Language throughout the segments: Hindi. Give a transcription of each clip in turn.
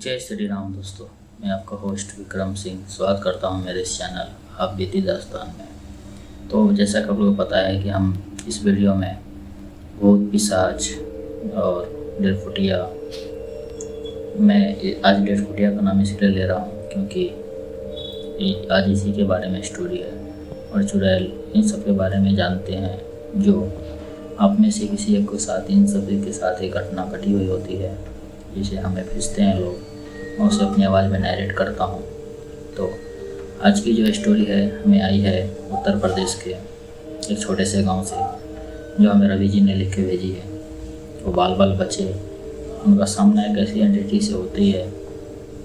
जय श्री राम दोस्तों। मैं आपका होस्ट विक्रम सिंह स्वागत करता हूं मेरे इस चैनल आप बीती दास्तान में। तो जैसा कि आप लोगों को पता है कि हम इस वीडियो में भूत पिशाच और डेढ़फुटिया, मैं आज डेढ़फुटिया का नाम इसलिए ले रहा हूं क्योंकि आज इसी के बारे में स्टोरी है और चुड़ैल, इन सब के बारे में जानते हैं। जो आप में से किसी एक के साथ इन सभी के साथ एक घटना घटी हुई होती है जिसे हमें भेजते हैं लोग, मैं उसे अपनी आवाज़ में नरेट करता हूँ। तो आज की जो स्टोरी है हमें आई है उत्तर प्रदेश के एक छोटे से गांव से, जो हमें रवि जी ने लिख के भेजी है। वो बाल बच्चे, उनका सामना एक ऐसी एंटिटी से होती है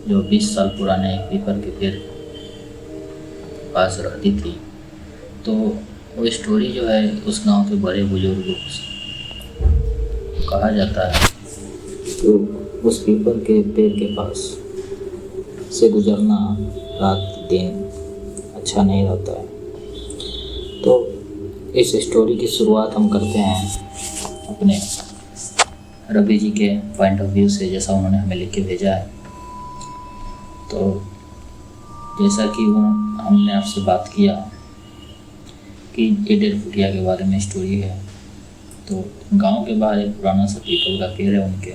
जो 20 साल पुराने एक पीपल के पेड़ के पास रहती थी। तो वो स्टोरी जो है उस गांव के बड़े बुजुर्ग कहा जाता है तो उस पीपल के पेड़ के पास से गुजरना रात दिन अच्छा नहीं रहता है। तो इस स्टोरी की शुरुआत हम करते हैं अपने रवि जी के पॉइंट ऑफ व्यू से, जैसा उन्होंने हमें लिख के भेजा है। तो जैसा कि वो हमने आपसे बात किया कि ये डेढ़फुटिया के बारे में स्टोरी है, तो गांव के बाहर एक पुराना सा पीपल का पेड़ है उनके,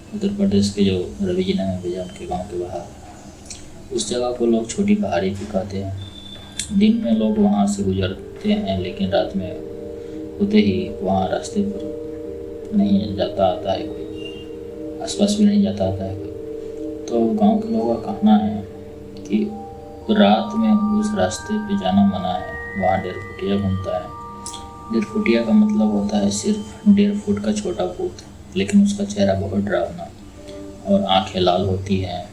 उत्तर प्रदेश के जो रवि जी ने हमें भेजा उनके गांव के बाहर। उस जगह को लोग छोटी पहाड़ी भी कहते हैं। दिन में लोग वहां से गुजरते हैं, लेकिन रात में होते ही वहां रास्ते पर नहीं जाता आता है कोई, आसपास भी नहीं जाता आता है कोई। तो गांव के लोगों का कहना है कि रात में उस रास्ते पे जाना मना है, वहाँ डेढ़फुटिया घूमता है। डेढ़फुटिया का मतलब होता है सिर्फ 1.5 फुट का छोटा भूत, लेकिन उसका चेहरा बहुत डरावना और आंखें लाल होती हैं।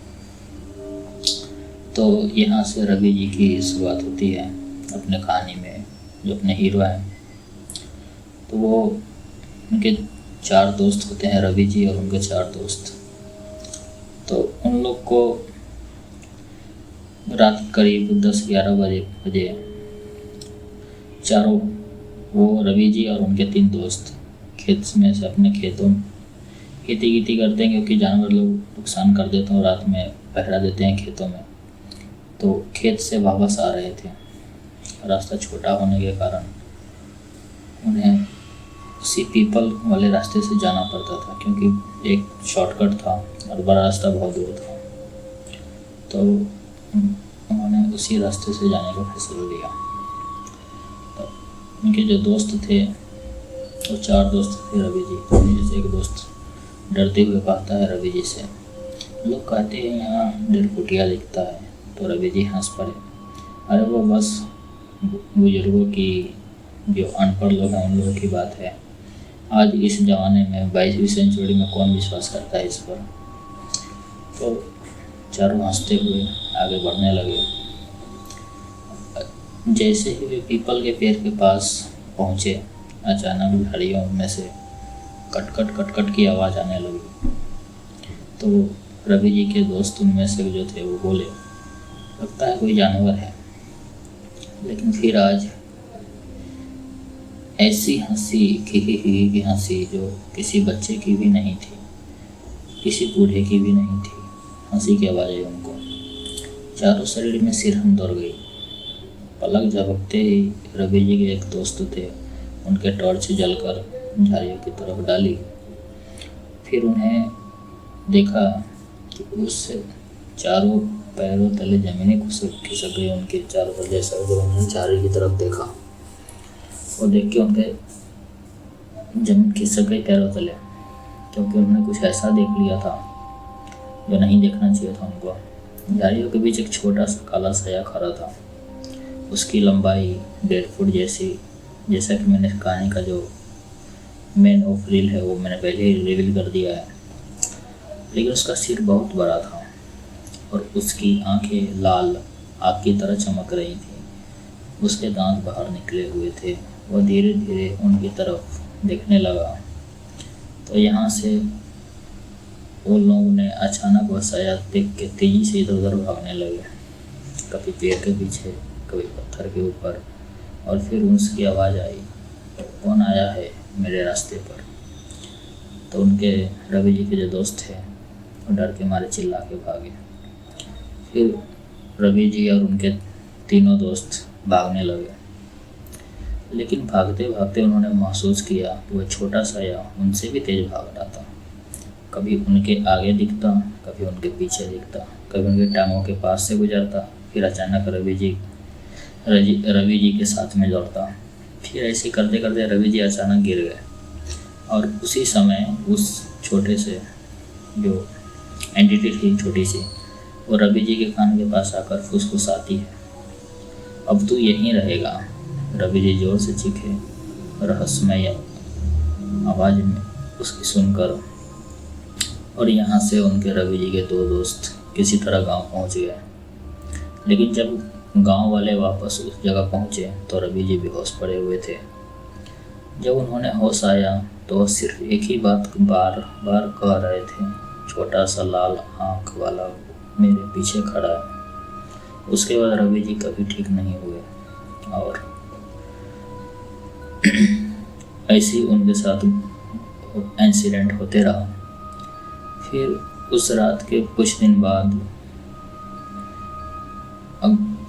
तो यहाँ से रवि जी की शुरुआत होती है अपने कहानी में, जो अपने हीरो हैं। तो वो उनके 4 दोस्त होते हैं, रवि जी और उनके 4 दोस्त। तो उन लोग को रात करीब 10-11 बजे चारों, वो रवि जी और उनके 3 दोस्त खेत में से अपने खेतों में खेती करते हैं, क्योंकि जानवर लोग नुकसान कर देते हैं और रात में पहरा देते हैं खेतों में। तो खेत से वापस आ रहे थे। रास्ता छोटा होने के कारण उन्हें उसी पीपल वाले रास्ते से जाना पड़ता था, क्योंकि एक शॉर्टकट था और बड़ा रास्ता बहुत दूर था। तो उन्होंने उसी रास्ते से जाने का फैसला लिया। तो उनके जो दोस्त थे, वो 4 दोस्त थे रवि जी। जैसे एक दोस्त डरते हुए कहता है रवि जी से, लोग कहते हैं यहाँ डेढ़फुटिया दिखता है। तो रवि जी हंस पड़े, अरे वो बस बुजुर्गों की, जो अनपढ़ लोग हैं उन लोगों की बात है। आज इस ज़माने में 22वीं सेंचुरी में कौन विश्वास करता है इस पर। तो चारों हंसते हुए आगे बढ़ने लगे। जैसे ही वे पीपल के पेड़ के पास पहुँचे, अचानक झाड़ियों में से कट कट की आवाज़ आने लगी। तो रवि जी के दोस्त उनमें से जो थे वो बोले, लगता है कोई जानवर है। लेकिन फिर आज ऐसी हंसी, की हंसी जो किसी बच्चे की भी नहीं थी, किसी बूढ़े की भी नहीं थी। हंसी की आवाज़ आई उनको, चारों शरीर में सिरहन दौड़ गई। पलक झपकते ही रवि जी के एक दोस्त थे, उनके टॉर्च जलकर झाड़ियों की तरफ डाली। फिर उन्हें देखा कि उस चारों पैरों तले जमीनें खिसक गई उनके चारों पर। जैसा जब उन्होंने झाड़ी की तरफ देखा, वो देख के उनके जमीन खिसक गई पैरों तले, क्योंकि उन्होंने कुछ ऐसा देख लिया था जो नहीं देखना चाहिए था उनको। झाड़ियों के बीच एक छोटा सा काला साया खड़ा था। उसकी लंबाई 1.5 फुट जैसा कि मैंने कहानी का जो मेन ऑफ रील है वो मैंने पहले ही रिवील कर दिया है। लेकिन उसका सिर बहुत बड़ा था और उसकी आंखें लाल आग की तरह चमक रही थी। उसके दांत बाहर निकले हुए थे। वह धीरे धीरे उनकी तरफ देखने लगा। तो यहाँ से उन लोगों ने अचानक वह साया देख के तेजी से इधर उधर भागने लगे, कभी पेड़ के पीछे, कभी पत्थर के ऊपर। और फिर उसकी आवाज़ आई, कौन आया है मेरे रास्ते पर। तो उनके रवि जी के जो दोस्त थे और डर के मारे चिल्ला के भागे। फिर रवि जी और उनके तीनों दोस्त भागने लगे, लेकिन भागते भागते उन्होंने महसूस किया कि वह छोटा साया उनसे भी तेज भाग रहा था। कभी उनके आगे दिखता, कभी उनके पीछे दिखता, कभी उनके टांगों के पास से गुजरता, फिर अचानक रवि जी के साथ में दौड़ता। फिर ऐसे करते करते रवि जी अचानक गिर गए और उसी समय उस छोटे से जो एंटिटी थी छोटी सी, वो रवि जी के कान के पास आकर फुसफुसाती है, अब तू यहीं रहेगा। रवि जी जोर से चीखे, रहस्यमय आवाज़ में उसकी सुनकर, और यहाँ से उनके रवि जी के दो दोस्त किसी तरह गांव पहुँच गए। लेकिन जब गांव वाले वापस उस जगह पहुँचे तो रवि जी बेहोश पड़े हुए थे। जब उन्होंने होश आया तो वह सिर्फ एक ही बात बार बार कह रहे थे, छोटा सा लाल आँख वाला मेरे पीछे खड़ा है। उसके बाद रवि जी कभी ठीक नहीं हुए और ऐसे ही उनके साथ इंसिडेंट होते रहा। फिर उस रात के कुछ दिन बाद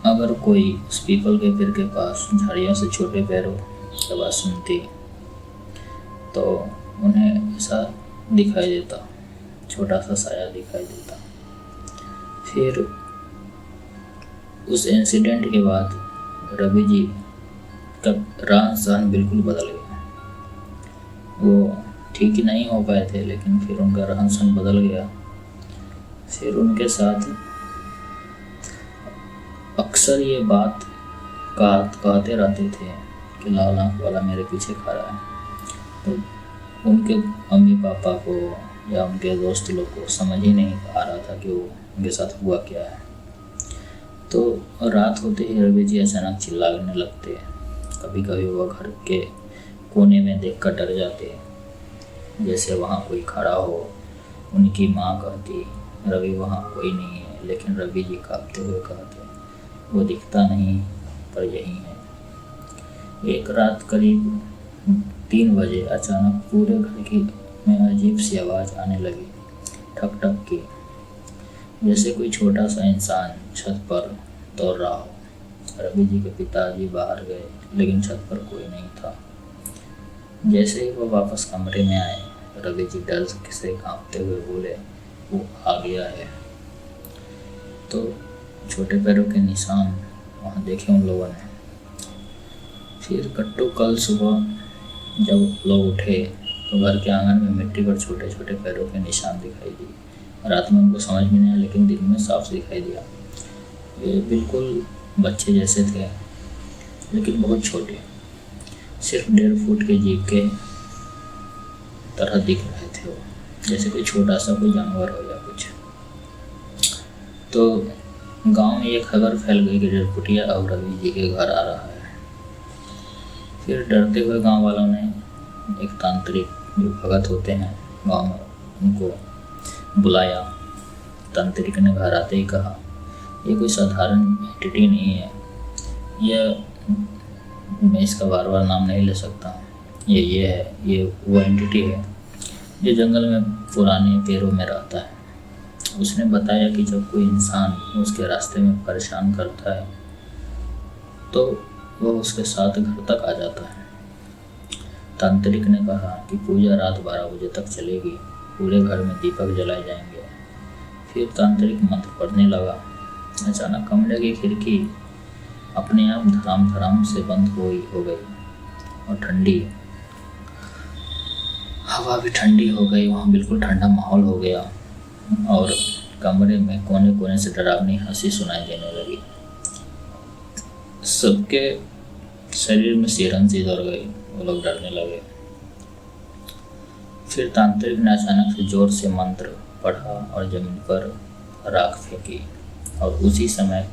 अगर कोई उस पीपल के पेड़ के पास झाड़ियों से छोटे पैरों की आवाज़ सुनती तो उन्हें ऐसा दिखाई देता, छोटा सा साया दिखाई देता। फिर उस इंसिडेंट के बाद रवि जी का रहन सहन बिल्कुल बदल गया। वो ठीक ही नहीं हो पाए थे, लेकिन फिर उनका रहन सहन बदल गया। फिर उनके साथ अक्सर ये बात कहते रहते थे कि लाल आँख वाला मेरे पीछे खड़ा है। तो उनके मम्मी पापा को या उनके दोस्त लोग को समझ ही नहीं आ रहा था कि वो उनके साथ हुआ क्या है। तो रात होते ही रवि जी अचानक चिल्लाने लगते। कभी कभी वह घर के कोने में देखकर डर जाते, जैसे वहाँ कोई खड़ा हो। उनकी माँ कहती, रवि वहाँ कोई नहीं है, लेकिन रवि जी कांपते हुए कहते, वो दिखता नहीं पर यही है। एक रात करीब 3 बजे अचानक पूरे घर की में अजीब सी आवाज़ आने लगी, ठक ठक की, जैसे कोई छोटा सा इंसान छत पर दौड़ रहा हो। रवि जी के पिताजी बाहर गए, लेकिन छत पर कोई नहीं था। जैसे ही वो वापस कमरे में आए, रवि जी डर से कांपते हुए बोले, वो आ गया है। तो छोटे पैरों के निशान वहाँ देखे उन लोगों ने। फिर कट्टू कल सुबह जब लोग उठे तो घर के आंगन में मिट्टी पर छोटे छोटे पैरों के निशान दिखाई दिए। रात में उनको समझ में नहीं आया, लेकिन दिन में साफ दिखाई दिया। ये बिल्कुल बच्चे जैसे थे, लेकिन बहुत छोटे, सिर्फ 1.5 फुट के जीव के तरह दिख रहे थे वो, जैसे कोई छोटा सा कोई जानवर हो या कुछ। तो गांव में ये खबर फैल गई कि डेढ़पुटिया अब रवि जी के घर आ रहा है। फिर डरते हुए गांव वालों ने एक तांत्रिक जो भगत होते हैं गांव में, उनको बुलाया। तांत्रिक ने घर आते ही कहा, ये कोई साधारण एंटिटी नहीं है, यह मैं इसका बार बार नाम नहीं ले सकता, ये है, ये वो एंटिटी है जो जंगल में पुराने पेड़ों में रहता है। उसने बताया कि जब कोई इंसान उसके रास्ते में परेशान करता है तो वह उसके साथ घर तक आ जाता है। तांत्रिक ने कहा कि पूजा रात 12 बजे तक चलेगी, पूरे घर में दीपक जलाए जाएंगे। फिर तांत्रिक मंत्र पढ़ने लगा। अचानक कमरे की खिड़की अपने आप धड़ाम धड़ाम से बंद हो गई और ठंडी हवा भी ठंडी हो गई। वहाँ बिल्कुल ठंडा माहौल हो गया और कमरे में कोने कोने से डरावनी हंसी सुनाई देने लगी। सबके शरीर में सिरहन सी दौड़ गई, वो लोग डरने लगे। फिर तांत्रिक ने अचानक से जोर से मंत्र पढ़ा और जमीन पर राख फेंकी, और उसी समय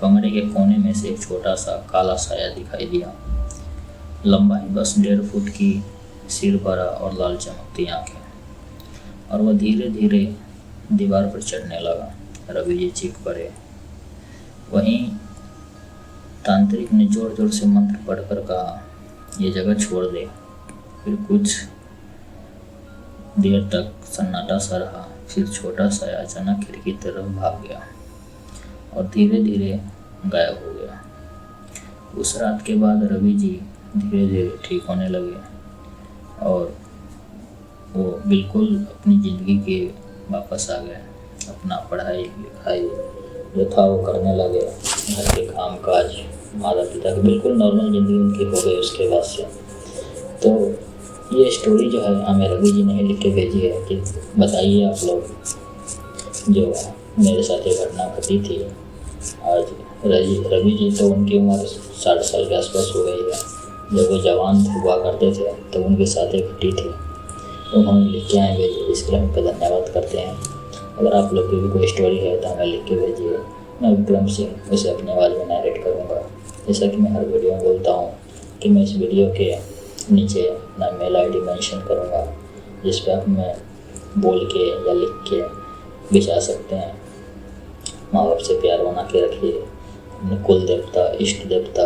कमरे के कोने में से एक छोटा सा काला साया दिखाई दिया। लंबाई बस 1.5 फुट की, सिर बड़ा और लाल चमकती आंखें, और वह धीरे धीरे दीवार पर चढ़ने लगा। रवि जी चीख पड़े। वहीं तांत्रिक ने जोर जोर से मंत्र पढ़कर कहा, ये जगह छोड़ दे। फिर कुछ देर तक सन्नाटा सा रहा, फिर छोटा साया अचानक खिड़की की तरफ भाग गया और धीरे धीरे गायब हो गया। उस रात के बाद रवि जी धीरे धीरे ठीक होने लगे और वो बिल्कुल अपनी ज़िंदगी के वापस आ गए। अपना पढ़ाई लिखाई जो था वो करने लगे, घर के काम काज, माता पिता की बिल्कुल नॉर्मल ज़िंदगी उनकी हो गई उसके बाद से। तो ये स्टोरी जो है हमें रवि जी ने लिख के भेजी है कि बताइए आप लोग, जो मेरे साथ ये घटना घटी थी। आज रवि जी तो उनकी उम्र 60 साल के आसपास हो गई है। जब वो जवान हुआ करते थे तो उनके साथ एक घटी थी, उन्होंने लिख के आए भेजी, इसके लिए उनका धन्यवाद करते हैं। अगर आप लोग की भी कोई स्टोरी है तो हमें लिख के भेजिए, मैं विक्रम सिंह उसे अपनी आवाज़ में नरेट करूँगा। जैसा कि मैं हर वीडियो में बोलता हूँ कि मैं इस वीडियो के नीचे अपना मेल ID मेंशन करूँगा, जिस पर आप मैं बोल के या लिख के भिजा सकते हैं। माँ बाप से प्यार बना के रखिए, अपने कुल देवता, इष्ट देवता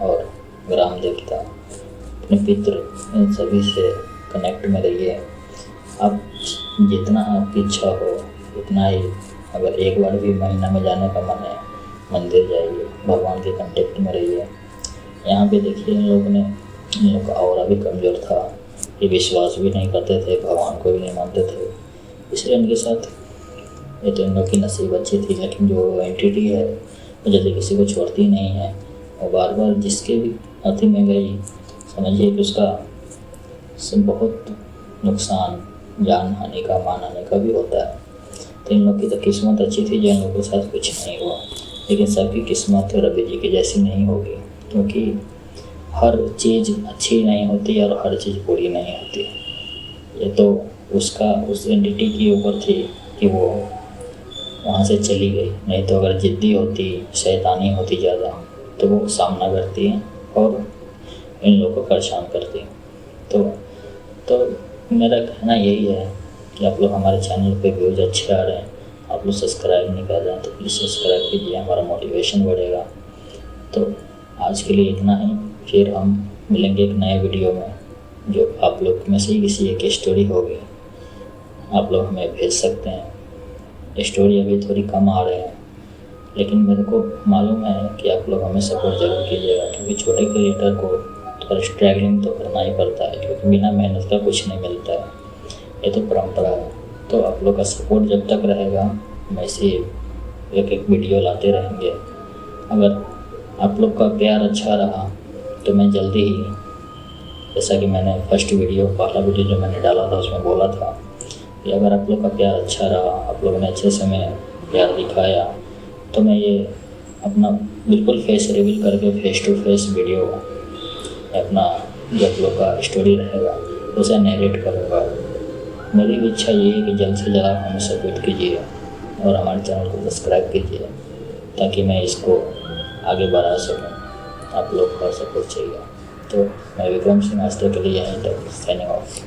और ग्राम देवता, अपने पितृ, इन सभी से कनेक्ट में रहिए। अब जितना आपकी इच्छा हो उतना ही, अगर एक बार भी महीना में जाने का मन है मंदिर जाइए, भगवान के कांटेक्ट में रहिए। यहाँ पे देखिए इन लोग का ऑरा भी कमज़ोर था, ये विश्वास भी नहीं करते थे, भगवान को भी नहीं मानते थे, इसलिए इनके साथ ये तो इन लोग की नसीब अच्छी थी। लेकिन जो एंटिटी है वो जल्दी किसी को छोड़ती नहीं है और बार बार जिसके भी अति में गई, समझिए कि उसका बहुत नुकसान, जान हानि का, मान हानि का भी होता है। तो इन लोग की तो किस्मत अच्छी थी जो इन लोगों के साथ कुछ नहीं हुआ, लेकिन सबकी किस्मत रवि जी की जैसी नहीं होगी, क्योंकि हर चीज़ अच्छी नहीं होती और हर चीज़ बुरी नहीं होती। ये तो उसका उस एंटिटी के ऊपर थी कि वो वहाँ से चली गई, नहीं तो अगर ज़िद्दी होती, शैतानी होती ज़्यादा तो वो सामना करती है और इन लोगों को परेशान करती है। तो मेरा कहना यही है कि आप लोग हमारे चैनल पे व्यूज़ अच्छे आ रहे हैं, आप लोग सब्सक्राइब नहीं कर रहे हैं तो प्लीज़ सब्सक्राइब कीजिए, हमारा मोटिवेशन बढ़ेगा। तो आज के लिए इतना ही, फिर हम मिलेंगे एक नए वीडियो में, जो आप लोग में से ही किसी एक स्टोरी होगी, आप लोग हमें भेज सकते हैं। स्टोरी अभी थोड़ी कम आ रहे हैं, लेकिन मेरे को मालूम है कि आप लोग हमें सपोर्ट ज़रूर कीजिएगा, क्योंकि छोटे क्रिएटर को थोड़ा स्ट्रगलिंग तो करना ही पड़ता है, क्योंकि बिना मेहनत का कुछ नहीं मिलता है, ये तो परंपरा है। तो आप लोग का सपोर्ट जब तक रहेगा, हम ऐसे एक वीडियो लाते रहेंगे। अगर आप लोग का प्यार अच्छा रहा तो मैं जल्दी ही, जैसा कि मैंने पहला वीडियो जो मैंने डाला था उसमें बोला था कि अगर आप लोग का प्यार अच्छा रहा, आप लोगों ने अच्छे से में प्यार दिखाया, तो मैं ये अपना बिल्कुल फेस रिवील करके फेस टू फेस वीडियो अपना जो आप लोग का स्टोरी रहेगा उसे नरेट करूँगा। मेरी भी इच्छा ये है कि जल्द से जल्द आप हमें सपोर्ट कीजिए और हमारे चैनल को सब्सक्राइब कीजिए, ताकि मैं इसको आगे बढ़ा सकूँ। आप लोग का सपोर्ट चाहिए। तो मैं विक्रम सिंह आज के लिए यहीं तक साइनिंग ऑफ।